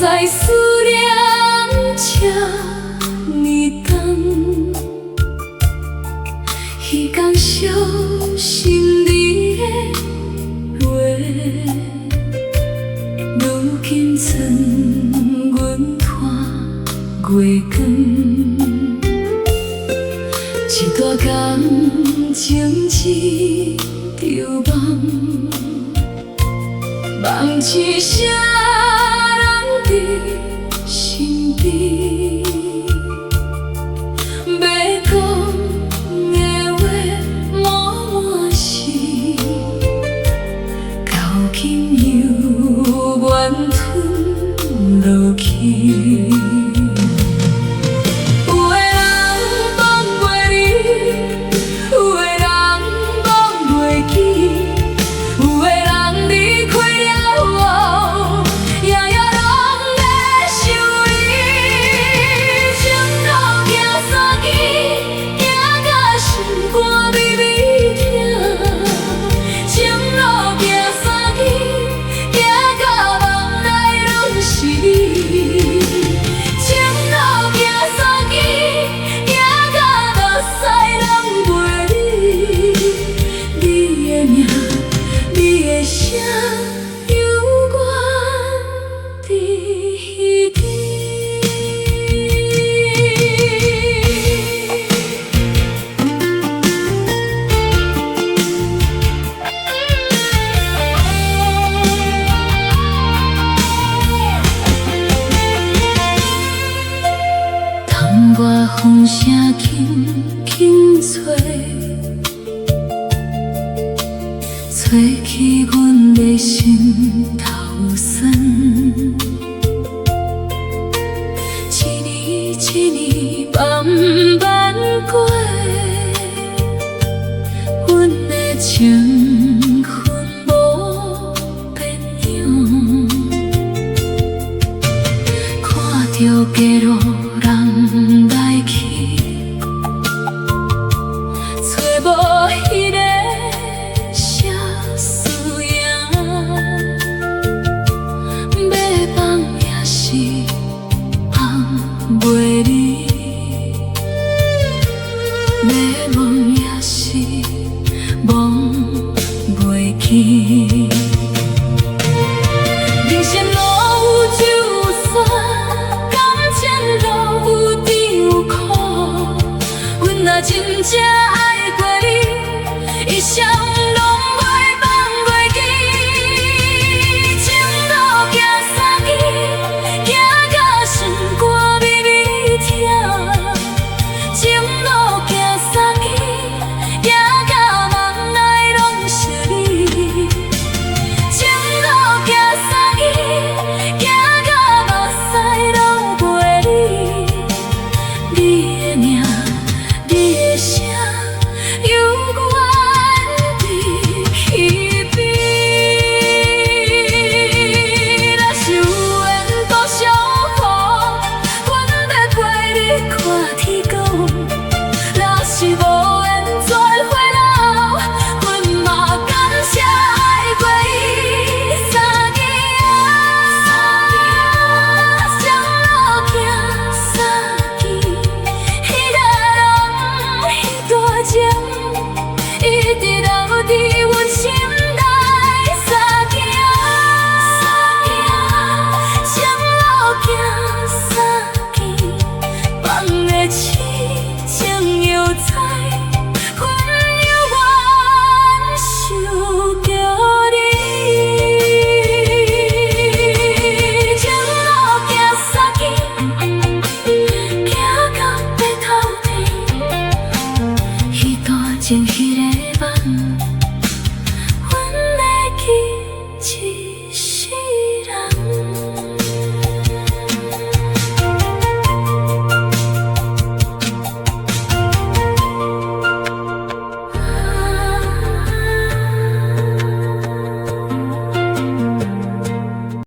在思念这呢重，彼天小心你的话，如今剩阮看月光，一大工情一场梦，梦一声人伫身边，要讲的话满满是，到今犹原吞落去。我风声轻轻吹，吹起阮的心头酸。一年一年慢慢过，阮的情分无变样，看着街路人来去，找无迄个写思影，要放也是放袂离，要忘也是忘袂记。人生路有酒有酸，感情路有甜有苦，阮若真正爱过你，一生拢袂放袂记。情路行三更，行到心肝微微疼。情路行三更，行到梦内拢是你。情路行三更，行到目屎拢陪你。你的名，你的声，犹原伫耳边。若是有缘多相逢，阮要陪你看天光。若是无缘做伙老，阮嘛感谢爱过伊三更啊。双路行三更，迄个人迄大情，一直留伫。